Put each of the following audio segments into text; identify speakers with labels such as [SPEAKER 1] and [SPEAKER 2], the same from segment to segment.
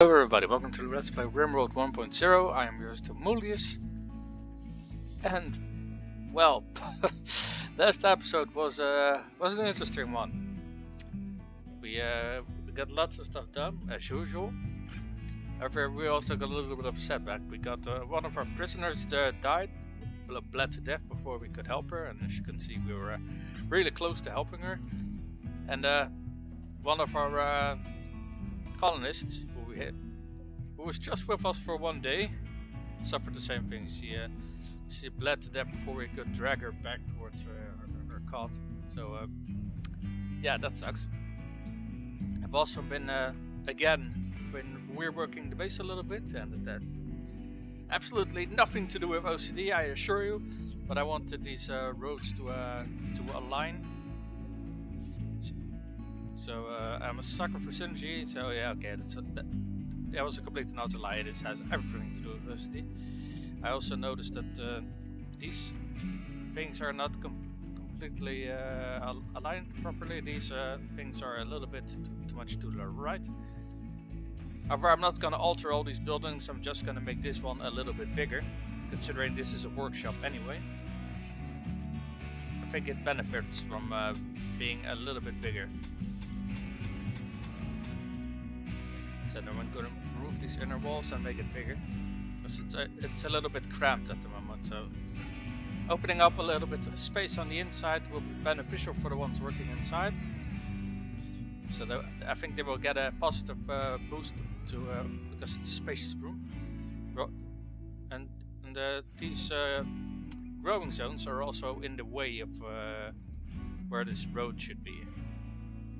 [SPEAKER 1] Everybody, welcome to the Let's Play Rimworld 1.0. I am yours to Mulius. And, well, last episode was an interesting one. We got lots of stuff done, as usual. However, we also got a little bit of a setback. We got one of our prisoners died, bled to death before we could help her. And as you can see, we were really close to helping her. And one of our colonists, who was just with us for one day, suffered the same thing. She bled to death before we could drag her back towards her cot. So yeah, that sucks. I've also been reworking the base a little bit, and that absolutely nothing to do with OCD, I assure you. But I wanted these roads to align. So I'm a sucker for synergy. So yeah, okay, that was a complete and utter lie. This has everything to do with OCD. I also noticed that these things are not completely aligned properly. These things are a little bit too much to the right. However, I'm not going to alter all these buildings. I'm just going to make this one a little bit bigger, considering this is a workshop anyway. I think it benefits from being a little bit bigger. So then I'm going to remove these inner walls and make it bigger, because it's a little bit cramped at the moment. So opening up a little bit of space on the inside will be beneficial for the ones working inside. So I think they will get a positive boost because it's a spacious room. And these growing zones are also in the way of where this road should be.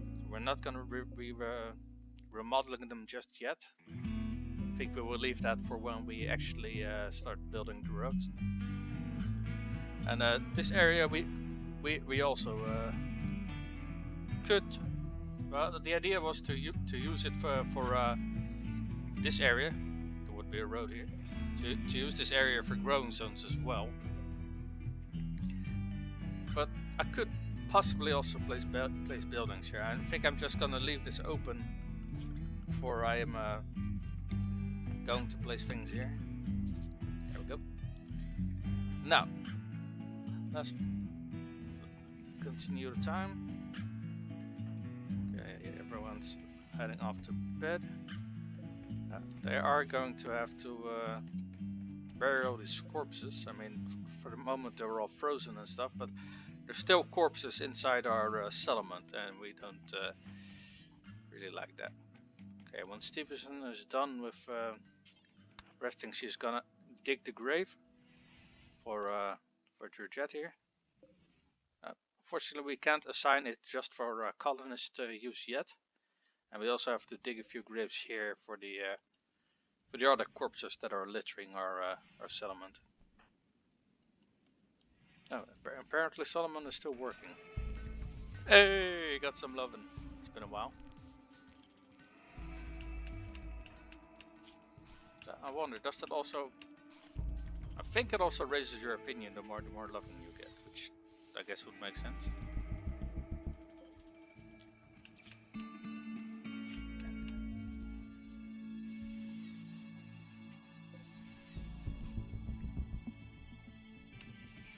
[SPEAKER 1] So we're not going to be remodeling them just yet. I think we will leave that for when we actually start building the roads. And this area we also could. Well, the idea was to use it for this area. There would be a road here. To use this area for growing zones as well. But I could possibly also place buildings here. I think I'm just gonna leave this open before I am going to place things here. There we go. Now, let's continue the time. Okay, everyone's heading off to bed. They are going to have to bury all these corpses. I mean, for the moment they were all frozen and stuff, but there's still corpses inside our settlement, and we don't really like that. Okay, when Stevenson is done with resting, she's gonna dig the grave for Georgette here. Unfortunately, we can't assign it just for colonist use yet, and we also have to dig a few graves here for the other corpses that are littering our settlement. Oh, apparently Solomon is still working. Hey, got some lovin'. It's been a while. I wonder, does that also... I think it also raises your opinion the more loving you get, which I guess would make sense.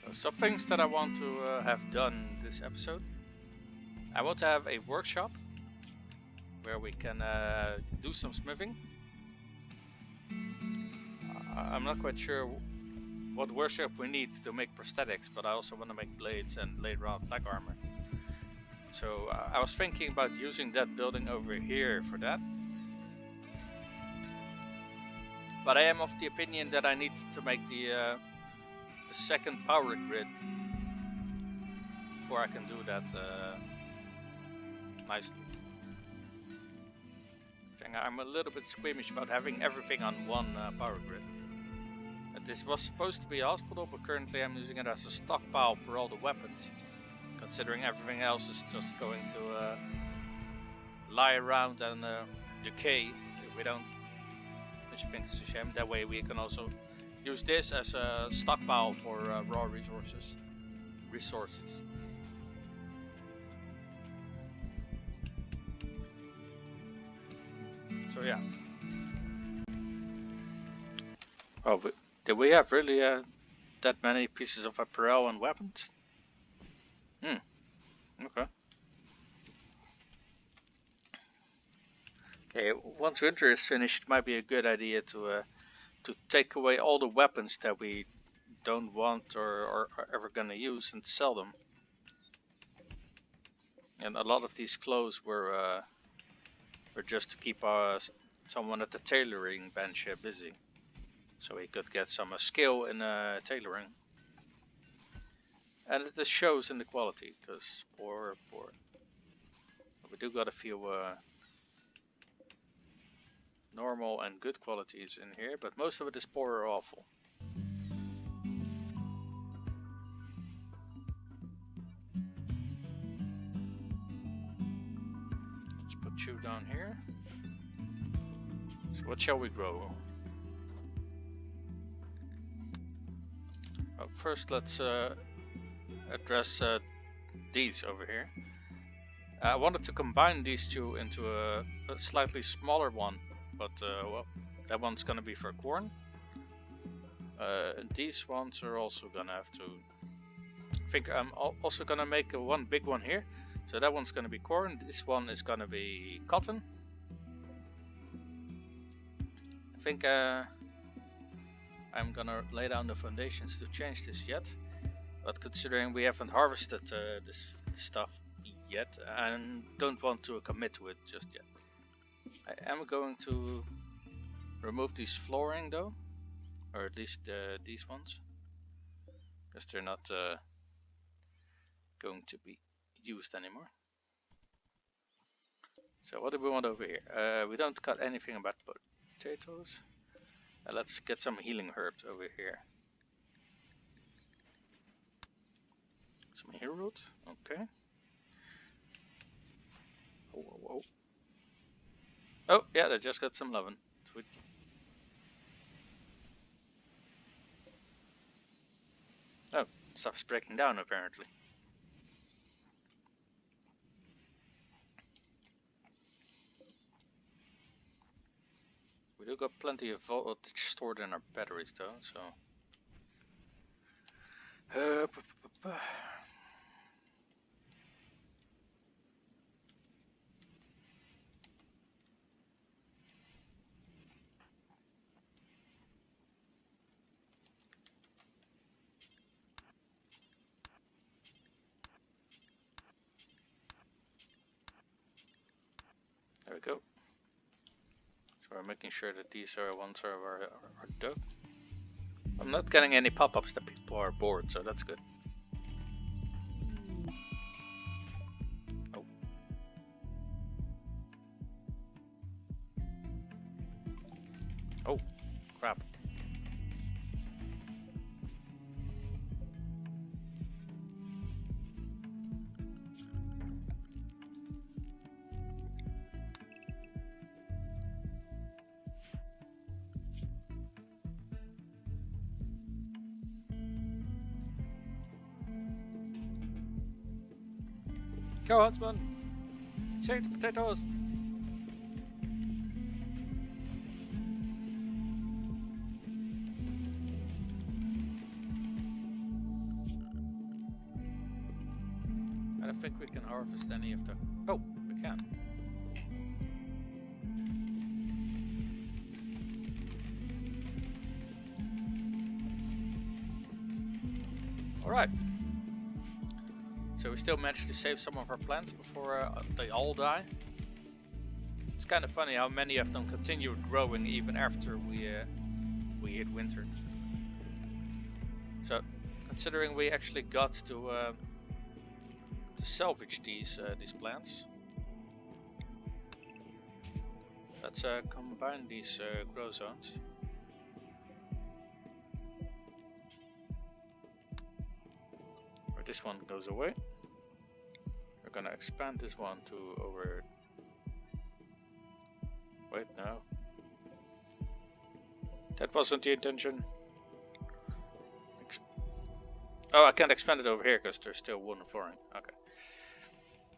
[SPEAKER 1] So some things that I want to have done this episode. I want to have a workshop where we can do some smithing. I'm not quite sure what workshop we need to make prosthetics, but I also want to make blades and later on flag armor. So I was thinking about using that building over here for that. But I am of the opinion that I need to make the second power grid before I can do that nicely. I'm a little bit squeamish about having everything on one power grid. This was supposed to be a hospital, but currently I'm using it as a stockpile for all the weapons, considering everything else is just going to lie around and decay if we don't, which I think is a shame. That way we can also use this as a stockpile for raw resources. So yeah, Oh, did we have really that many pieces of apparel and weapons? Okay. Okay, once winter is finished, it might be a good idea to take away all the weapons that we don't want or are ever gonna use and sell them. And a lot of these clothes were just to keep someone at the tailoring bench busy, so he could get some skill in tailoring. And it just shows in the quality, because poor. But we do got a few normal and good qualities in here, but most of it is poor or awful. Let's put you down here. So what shall we grow? Oh, first let's address these over here. I wanted to combine these two into a slightly smaller one, but well, that one's gonna be for corn. These ones are also gonna have to. I think I'm also gonna make one big one here. So that one's gonna be corn. This one is gonna be cotton. I think I'm gonna lay down the foundations to change this yet. But considering we haven't harvested this stuff yet, I don't want to commit to it just yet. I am going to remove these flooring though, or at least these ones, because they're not going to be used anymore. So what do we want over here? We don't got anything about potatoes. Let's get some healing herbs over here. Some hero root, okay. Whoa. Oh yeah, they just got some lovin'. Sweet. Oh, stuff's breaking down apparently. We do got plenty of voltage stored in our batteries though, so. There we go. So we're making sure that these ones are dug. I'm not getting any pop-ups that people are bored, so that's good. Oh. Oh, crap. Go, Huntsman! Shake the potatoes! I don't think we can harvest any of the... Oh, we can. Alright. So we still managed to save some of our plants before they all die. It's kind of funny how many of them continued growing even after we hit winter. So, considering we actually got to salvage these plants, let's combine these grow zones. This one goes away. We're gonna expand this one to over. Wait, no. That wasn't the intention. Oh, I can't expand it over here because there's still wooden flooring. Okay.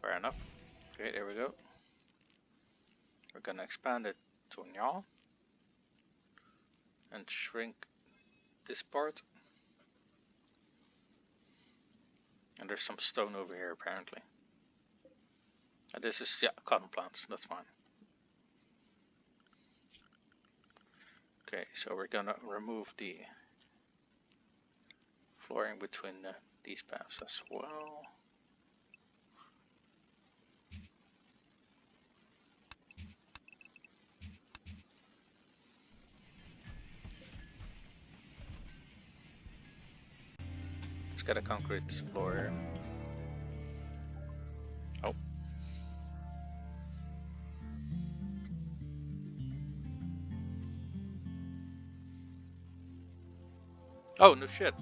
[SPEAKER 1] Fair enough. Okay, there we go. We're gonna expand it to Njal and shrink this part. And there's some stone over here apparently. And this is, yeah, cotton plants, that's fine. Okay, so we're gonna remove the flooring between these paths as well. Let's get a concrete floor here. Oh. Oh, no shit.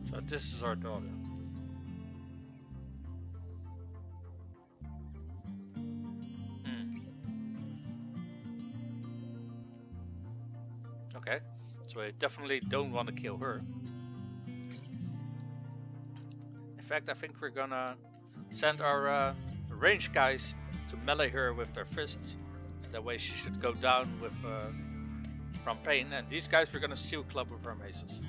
[SPEAKER 1] So this is our daughter. Okay, so I definitely don't want to kill her. In fact, I think we're gonna send our range guys to melee her with their fists. So that way she should go down with from pain. And these guys we're gonna steel club with our maces.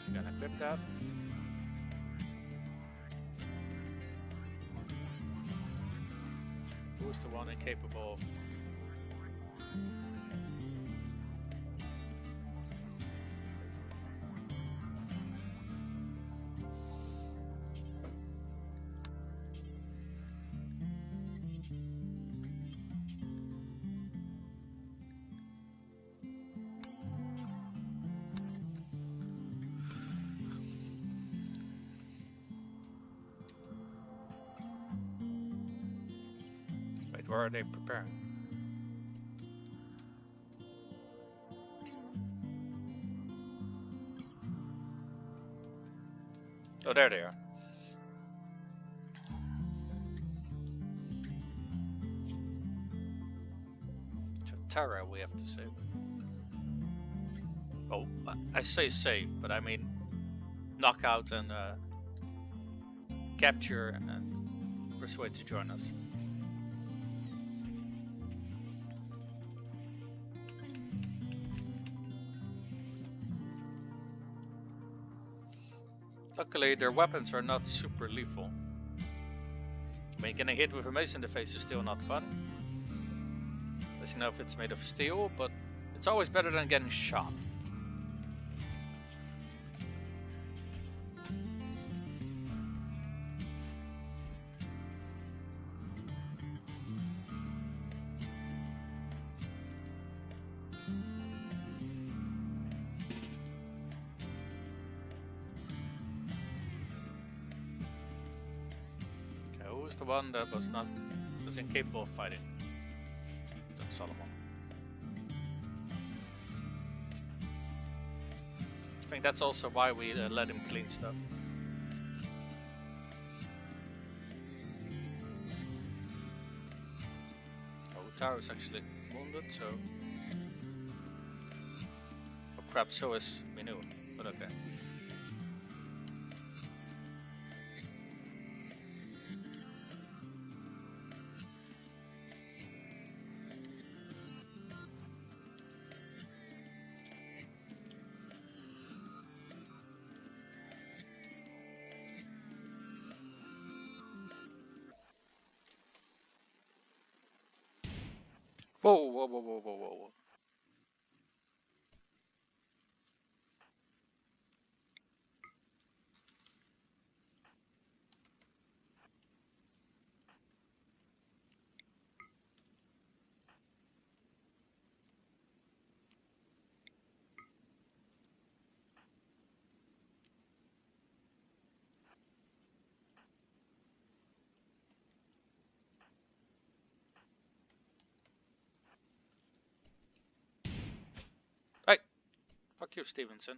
[SPEAKER 1] We're gonna equip that. Who's the one incapable of? Wait, where are they preparing? Oh, there they are. Tara we have to save. Oh, I say save, but I mean knock out and capture and persuade to join us. Luckily, their weapons are not super lethal. I mean, getting hit with a mace in the face is still not fun. Unless you know if it's made of steel, but it's always better than getting shot. Who was the one that was incapable of fighting? That's Solomon. I think that's also why we let him clean stuff. Oh, Taro's actually wounded, so... Oh crap, so is Minu, but okay. Whoa, whoa, whoa, whoa, whoa, whoa. Fuck you, Stevenson.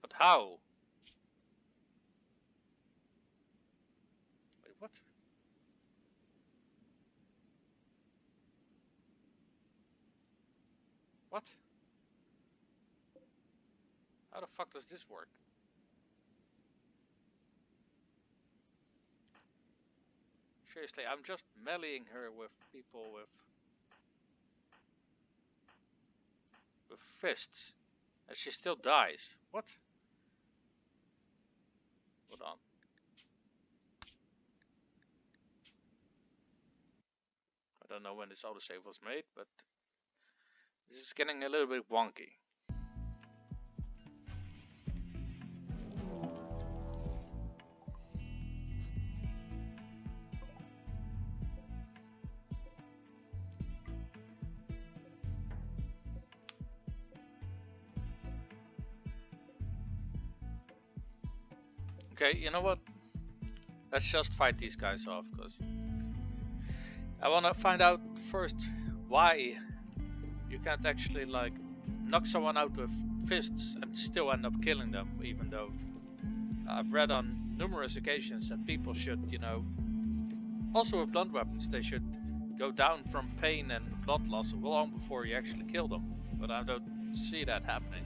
[SPEAKER 1] But how? Wait, what? What? How the fuck does this work? Seriously, I'm just meleeing her with people with fists. And she still dies. What? Hold on. I don't know when this autosave was made, but this is getting a little bit wonky. Okay, you know what? Let's just fight these guys off, because I want to find out first why you can't actually like knock someone out with fists and still end up killing them, even though I've read on numerous occasions that people should, you know, also with blunt weapons, they should go down from pain and blood loss long before you actually kill them, but I don't see that happening.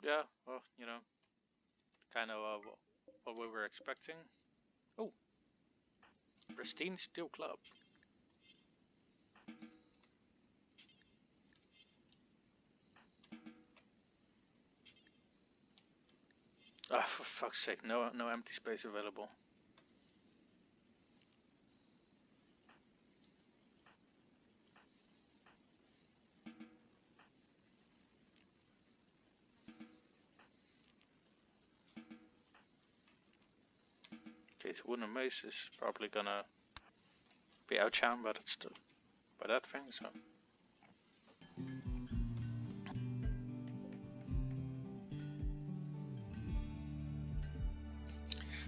[SPEAKER 1] Yeah, well, you know, kind of what we were expecting. Oh, pristine steel club. Ah, for fuck's sake, no empty space available. Okay, so wooden mace is probably gonna be outshined by that thing, so.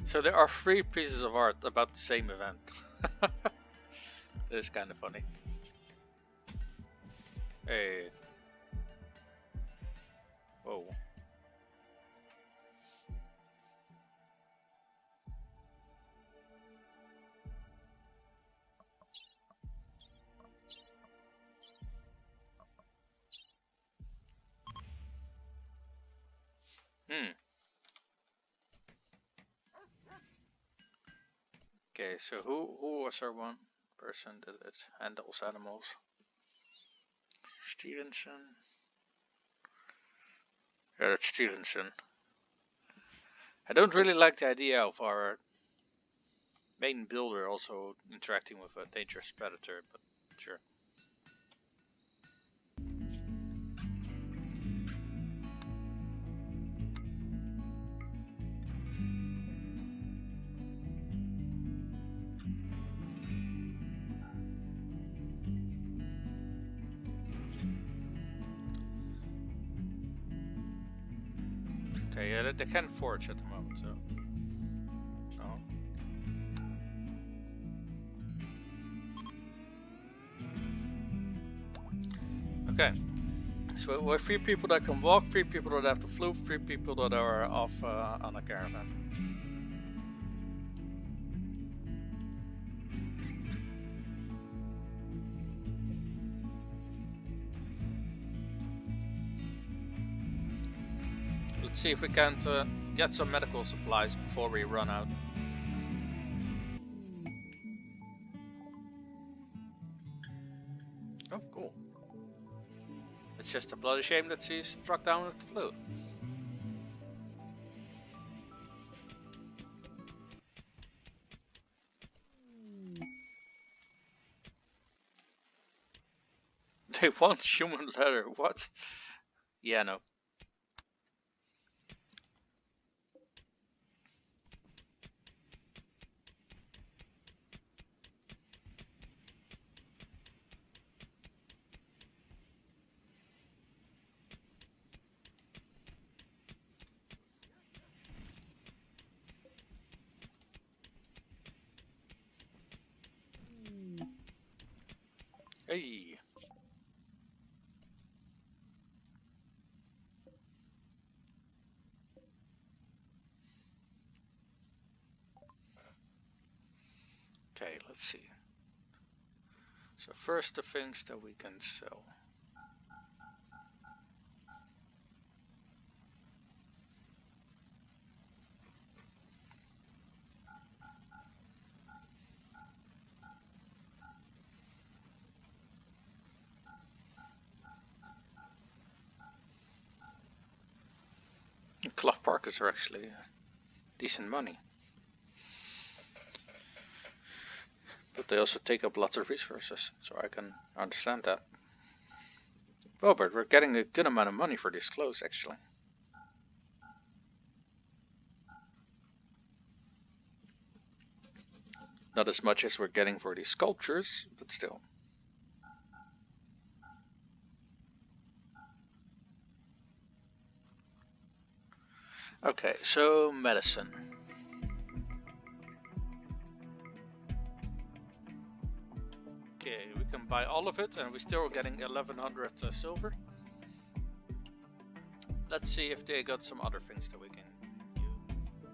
[SPEAKER 1] So there are 3 pieces of art about the same event. That is kind of funny. Hey. Whoa. Okay, so who was our one person that handles animals? Stevenson. Yeah, that's Stevenson. I don't really like the idea of our main builder also interacting with a dangerous predator, but sure. Okay, yeah, they can't forge at the moment, so. No. Okay, So we're 3 people that can walk, 3 people that have to float, 3 people that are off on a caravan. Let's see if we can't get some medical supplies before we run out. Oh, cool. It's just a bloody shame that she's struck down with the flu. They want human leather, what? Yeah, no. Hey. Okay, let's see. So first the things that we can sell. Cloth parkers are actually decent money. But they also take up lots of resources, so I can understand that. Well, but we're getting a good amount of money for these clothes, actually. Not as much as we're getting for these sculptures, but still. Okay, so medicine. Okay, we can buy all of it, and we're still getting 1100 silver. Let's see if they got some other things that we can use.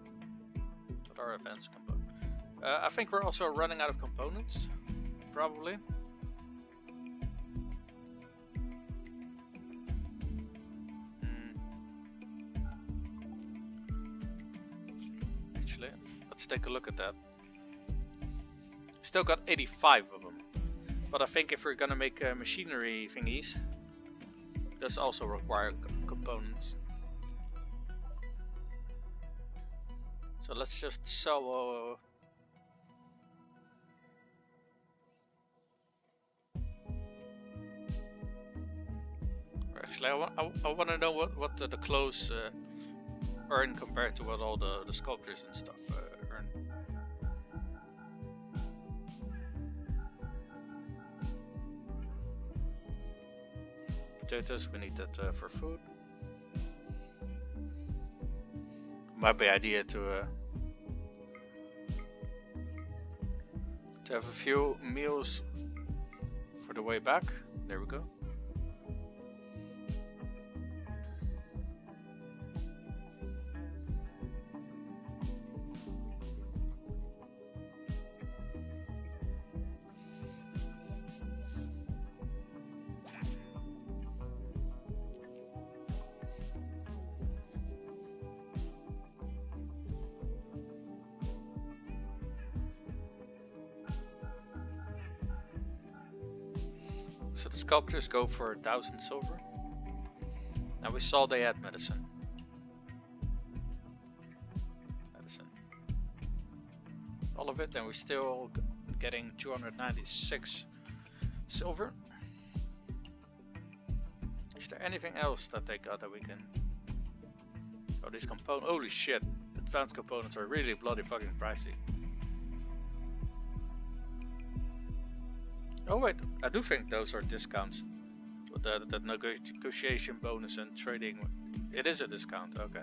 [SPEAKER 1] What are advanced components? I think we're also running out of components, probably. Actually, let's take a look at that. Still got 85 of them. But I think if we're gonna make machinery thingies, those also require components. So let's just sell. Actually, I want to know what the clothes earn compared to what all the sculptures and stuff earn. Potatoes, we need that for food. Might be idea to have a few meals for the way back. There we go. So the sculptures go for 1000 silver. Now we saw they had medicine. All of it, and we're still getting 296 silver. Is there anything else that they got that we can... Oh, these components, holy shit, advanced components are really bloody fucking pricey. Oh wait, I do think those are discounts. The negotiation bonus and trading, it is a discount, okay.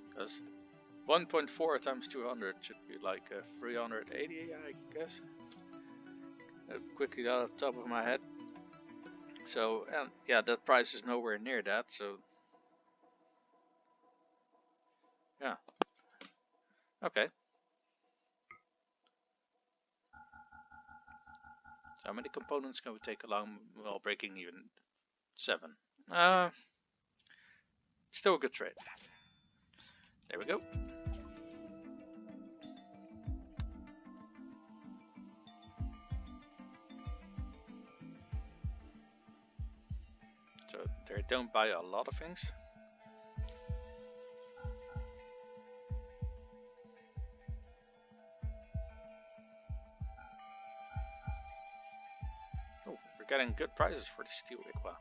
[SPEAKER 1] Because 1.4 times 200 should be like 380, I guess. Quickly out of the top of my head. So, and yeah, that price is nowhere near that, so yeah, okay. So how many components can we take along while breaking even? 7. Still a good trade. There we go. So they don't buy a lot of things. Oh, we're getting good prices for the steel Iqua.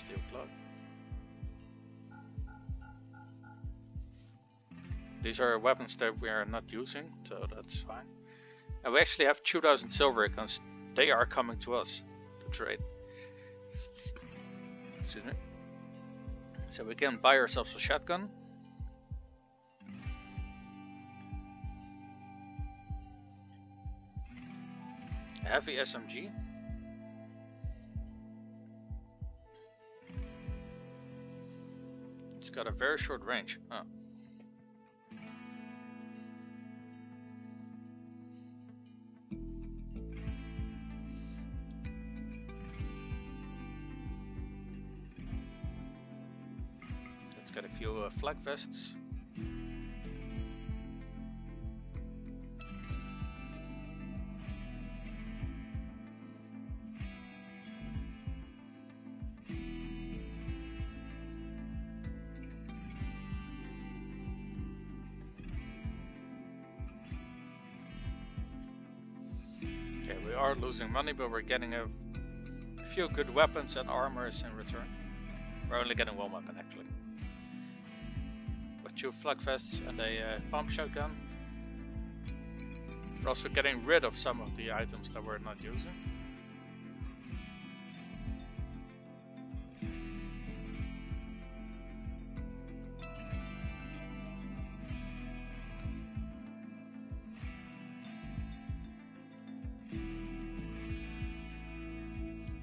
[SPEAKER 1] Steel plug. These are weapons that we are not using, so that's fine. And we actually have 2000 silver because they are coming to us to trade. Excuse me. So we can buy ourselves a shotgun. A heavy SMG. It's got a very short range. Oh. It's got a few flak vests. Okay, we are losing money, but we're getting a few good weapons and armors in return. We're only getting one weapon actually. With 2 flak vests and a pump shotgun. We're also getting rid of some of the items that we're not using.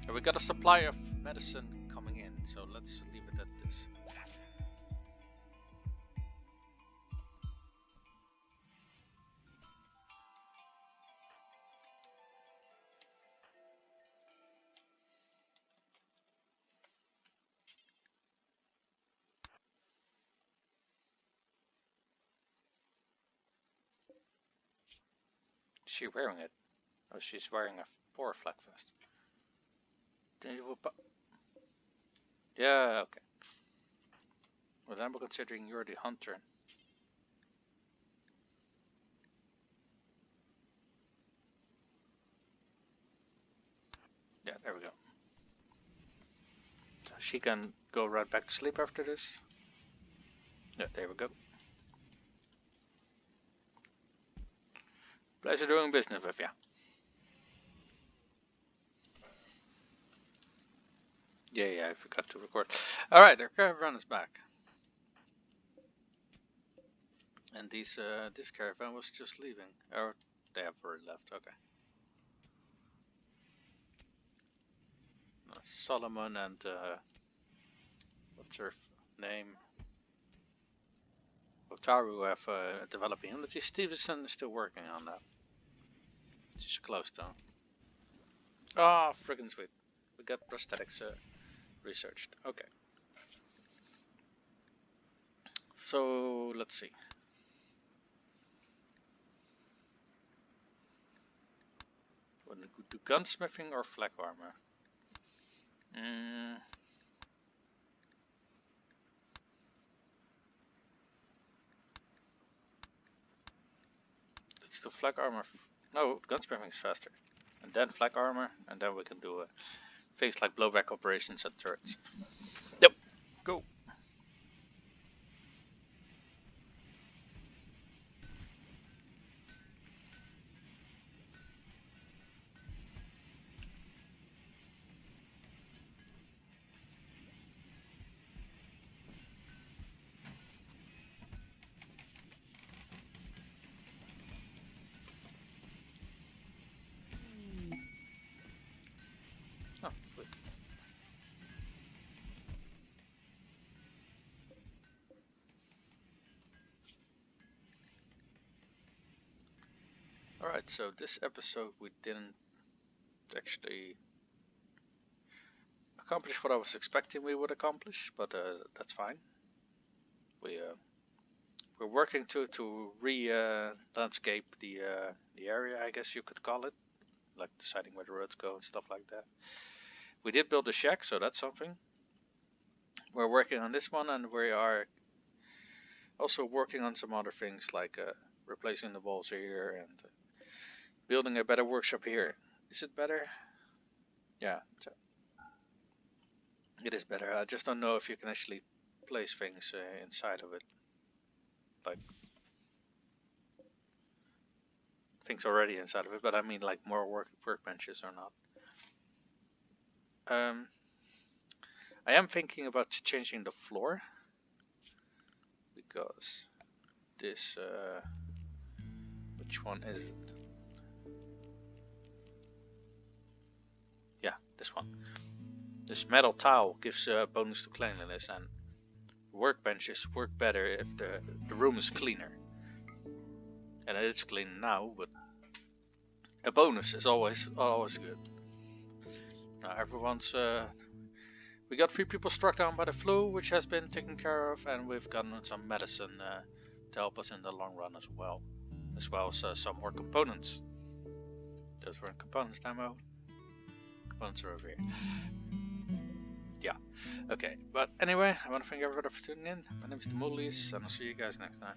[SPEAKER 1] And we got a supply of medicine coming in, so let's leave it at this. Is she wearing it? Oh, she's wearing a poor flak vest. Then you will yeah, okay. Well, then we're considering you're the hunter. Yeah, there we go. So she can go right back to sleep after this. Yeah, there we go. Pleasure doing business with you. Yeah, I forgot to record. Alright, our caravan is back. And this caravan was just leaving. Or they have already left, okay. Solomon and what's her name? Otaru have developing ability. Stevenson is still working on that. She's close though. Ah, friggin' sweet. We got prosthetics researched. Okay. So let's see. Want to do gunsmithing or flak armor? Let's do flak armor. No, gunsmithing is faster. And then flak armor, and then we can do things like blowback operations and turrets. Yep, go. Alright, so this episode we didn't actually accomplish what I was expecting we would accomplish, but that's fine. We're working to landscape the area, I guess you could call it, like deciding where the roads go and stuff like that. We did build a shack, so that's something. We're working on this one, and we are also working on some other things like replacing the walls here and building a better workshop here. Is it better? Yeah, it is better. I just don't know if you can actually place things inside of it, like things already inside of it, but I mean like more workbenches or not. I am thinking about changing the floor because this which one is it? Yeah, this one. This metal tile gives a bonus to cleanliness, and workbenches work better if the room is cleaner. And it's clean now, but a bonus is always good. Now everyone's we got 3 people struck down by the flu, which has been taken care of, and we've gotten some medicine to help us in the long run as well as some more components. Those were components demo. Components are over here. Yeah, okay, but anyway, I want to thank everybody for tuning in. My name is Demolius, and I'll see you guys next time.